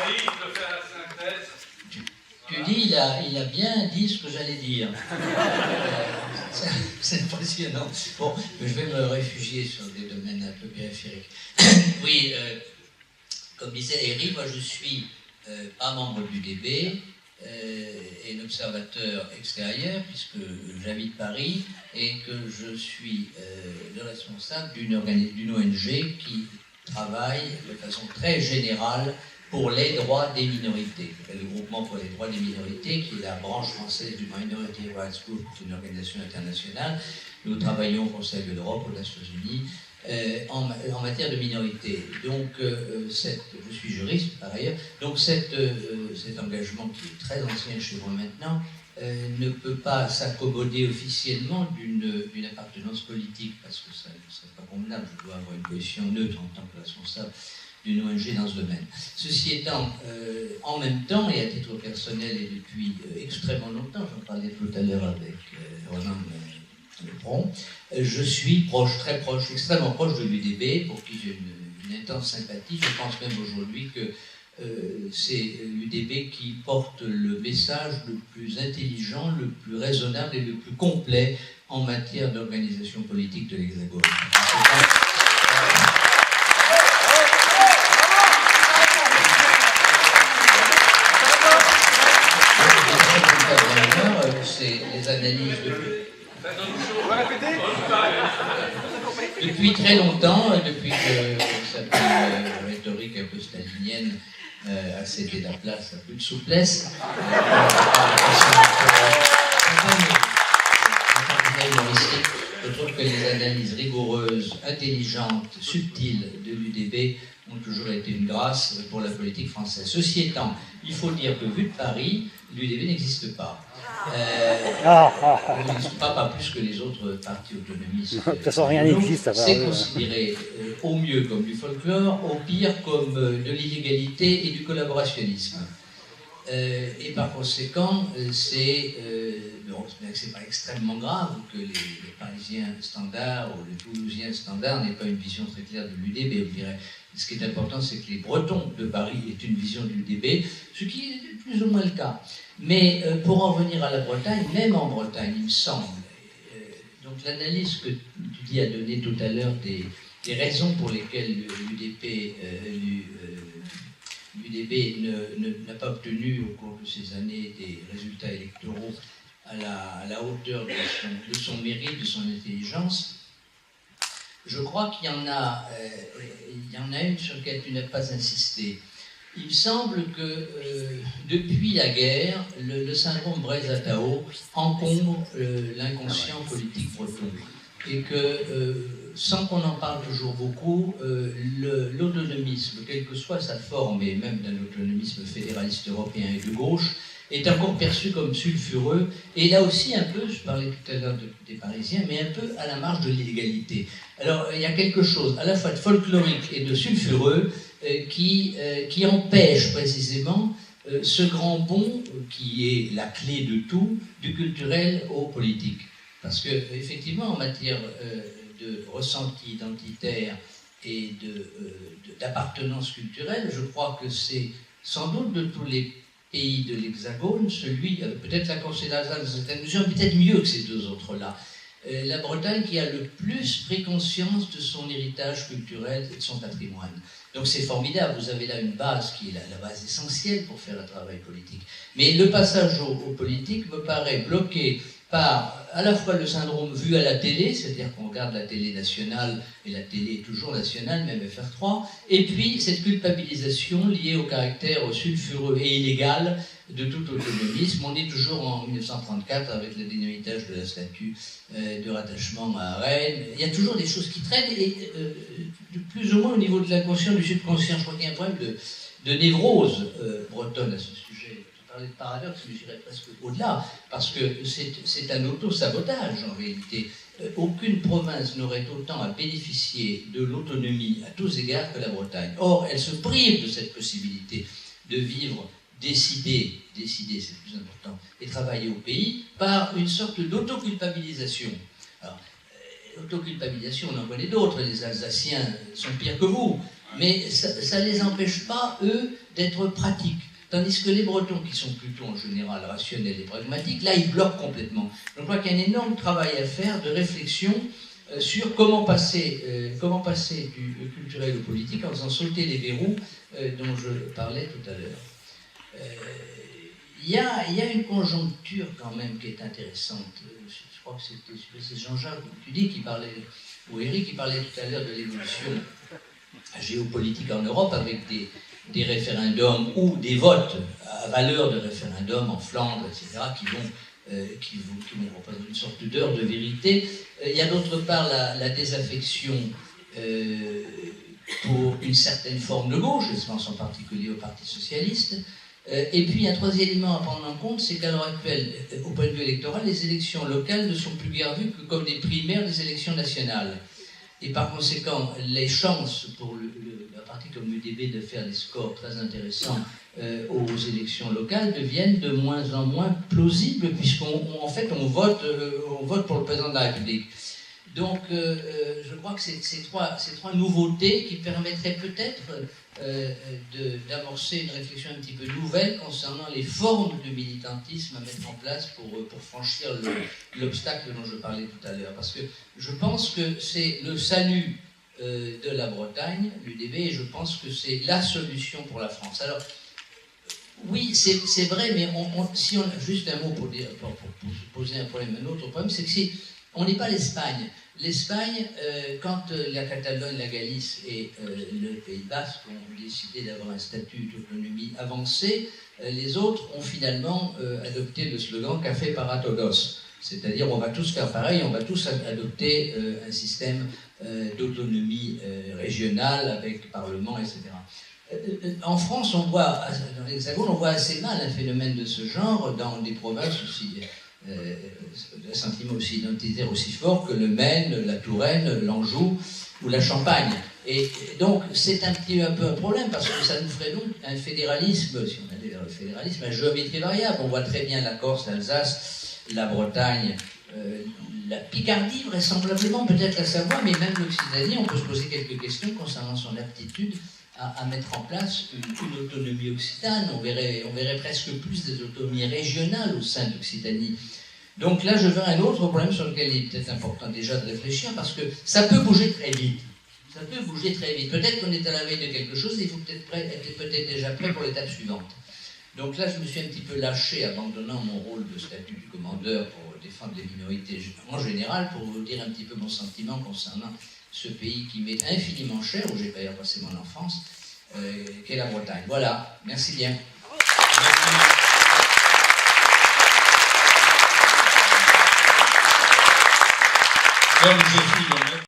de faire la synthèse. Tu dis, il a bien dit ce que j'allais dire. C'est impressionnant. Bon, je vais me réfugier sur des domaines un peu périphériques. Oui, comme disait Eric, moi je suis pas membre du DB et un observateur extérieur, puisque j'habite Paris et que je suis le responsable d'une ONG qui travaille de façon très générale pour les droits des minorités. Le groupement pour les droits des minorités, qui est la branche française du Minority Rights Group, une organisation internationale. Nous travaillons au Conseil de l'Europe, aux Nations Unies, en matière de minorités. Donc, je suis juriste par ailleurs, donc cet engagement qui est très ancien chez moi maintenant, ne peut pas s'accommoder officiellement d'une appartenance politique, parce que ça ne serait pas convenable. Je dois avoir une position neutre en tant que responsable d'une ONG dans ce domaine. Ceci étant, en même temps, et à titre personnel et depuis extrêmement longtemps, j'en parlais tout à l'heure avec Ronan Lebron, je suis proche, très proche, extrêmement proche de l'UDB, pour qui j'ai une intense sympathie. Je pense même aujourd'hui que c'est l'UDB qui porte le message le plus intelligent, le plus raisonnable et le plus complet en matière d'organisation politique de l'Hexagone. C'est les analyses depuis très longtemps, depuis que cette rhétorique un peu stalinienne a cédé la place à plus de souplesse. Je trouve que les analyses rigoureuses, intelligentes, subtiles de l'UDB ont toujours été une grâce pour la politique française. Ceci étant, il faut dire que vu de Paris, l'UDB n'existe pas. N'existe pas plus que les autres partis autonomistes. De toute façon, rien n'existe. C'est considéré au mieux comme du folklore, au pire comme de l'illégalité et du collaborationnisme. Et par conséquent, c'est pas extrêmement grave que les Parisiens standards ou les Toulousiens standards n'aient pas une vision très claire de l'UDB, je dirais. Ce qui est important, c'est que les Bretons de Paris aient une vision de l'UDB, ce qui est plus ou moins le cas. Mais pour en venir à la Bretagne, même en Bretagne, il me semble, donc l'analyse que tu dis a donné tout à l'heure des raisons pour lesquelles l'UDB n'a pas obtenu au cours de ces années des résultats électoraux à la hauteur de son mérite, de son intelligence. Je crois qu'il y en a une sur laquelle tu n'as pas insisté. Il me semble que depuis la guerre, le syndrome Breiz-Atao encombre l'inconscient politique breton. Et que, sans qu'on en parle toujours beaucoup, l'autonomisme, quelle que soit sa forme, et même d'un autonomisme fédéraliste européen et de gauche, est encore perçu comme sulfureux, et là aussi un peu, je parlais tout à l'heure des Parisiens, mais un peu à la marge de l'illégalité. Alors il y a quelque chose à la fois de folklorique et de sulfureux qui empêche précisément ce grand bond qui est la clé de tout, du culturel au politique. Parce que effectivement, en matière de ressenti identitaire et d'appartenance culturelle, je crois que c'est sans doute de tous les pays de l'Hexagone, peut-être la Constellation dans certaines mesures, peut-être mieux que ces deux autres-là. La Bretagne qui a le plus pris conscience de son héritage culturel et de son patrimoine. Donc c'est formidable, vous avez là une base qui est la base essentielle pour faire un travail politique. Mais le passage au politique me paraît bloqué par à la fois le syndrome vu à la télé, c'est-à-dire qu'on regarde la télé nationale, et la télé est toujours nationale, même FR3, et puis cette culpabilisation liée au caractère sulfureux et illégal de tout autonomisme. On est toujours en 1934 avec le dynamitage de la statue de rattachement à Rennes. Il y a toujours des choses qui traînent, et plus ou moins au niveau de l'inconscient, du subconscient. Je crois qu'il y a un problème de névrose bretonne à ce sujet. De paradoxe, mais j'irais presque au-delà, parce que c'est un auto-sabotage en réalité. Aucune province n'aurait autant à bénéficier de l'autonomie à tous égards que la Bretagne. Or, elle se prive de cette possibilité de vivre, décider c'est le plus important, et travailler au pays par une sorte d'autoculpabilisation. Alors, autoculpabilisation, on en connaît d'autres, les Alsaciens sont pires que vous. Mais ça ne les empêche pas, eux, d'être pratiques. Tandis que les Bretons, qui sont plutôt en général rationnels et pragmatiques, là, ils bloquent complètement. Donc, je crois qu'il y a un énorme travail à faire de réflexion sur comment passer du culturel au politique en faisant sauter les verrous dont je parlais tout à l'heure. Il y a une conjoncture quand même qui est intéressante. Je crois que c'est Jean-Jacques, tu dis, qui parlait, ou Éric, qui parlait tout à l'heure de l'évolution géopolitique en Europe avec des référendums ou des votes à valeur de référendum en Flandre, etc., qui vont représenter une sorte d'heure de vérité. Il y a d'autre part la désaffection pour une certaine forme de gauche, je pense en particulier au Parti socialiste. Et puis, un troisième élément à prendre en compte, c'est qu'à l'heure actuelle, au point de vue électoral, les élections locales ne sont plus guère vues que comme des primaires des élections nationales. Et par conséquent, les chances pour un parti comme l'UDB de faire des scores très intéressants aux élections locales deviennent de moins en moins plausibles, puisqu'en fait, on vote pour le président de la République. Donc, je crois que c'est ces trois nouveautés qui permettraient peut-être d'amorcer une réflexion un petit peu nouvelle concernant les formes de militantisme à mettre en place pour franchir l'obstacle dont je parlais tout à l'heure. Parce que je pense que c'est le salut de la Bretagne, l'UDB, et je pense que c'est la solution pour la France. Alors, oui, c'est vrai, mais si on juste un mot pour poser un problème, un autre problème, c'est que si on n'est pas l'Espagne. L'Espagne, quand la Catalogne, la Galice et le Pays Basque ont décidé d'avoir un statut d'autonomie avancé, les autres ont finalement adopté le slogan « Café para todos », c'est-à-dire on va tous faire pareil, on va tous adopter un système d'autonomie régionale avec parlement, etc. En France, on voit, dans l'Hexagone, on voit assez mal un phénomène de ce genre dans des provinces aussi, un sentiment aussi identitaire aussi fort que le Maine, la Touraine, l'Anjou ou la Champagne. Et donc, c'est un peu un problème parce que ça nous ferait donc un fédéralisme, si on allait vers le fédéralisme, à géométrie variable. On voit très bien la Corse, l'Alsace, la Bretagne, la Picardie, vraisemblablement, peut-être la Savoie, mais même l'Occitanie, on peut se poser quelques questions concernant son aptitude à mettre en place une autonomie occitane. On verrait presque plus des autonomies régionales au sein d'Occitanie. Donc là, je veux un autre problème sur lequel il est peut-être important déjà de réfléchir, parce que ça peut bouger très vite. Ça peut bouger très vite. Peut-être qu'on est à la veille de quelque chose et il faut être déjà prêt pour l'étape suivante. Donc là, je me suis un petit peu lâché, abandonnant mon rôle de statut du commandeur pour défendre les minorités en général, pour vous dire un petit peu mon sentiment concernant ce pays qui m'est infiniment cher, où j'ai d'ailleurs passé mon enfance, qu'est la Bretagne. Voilà, merci bien. Comme je suis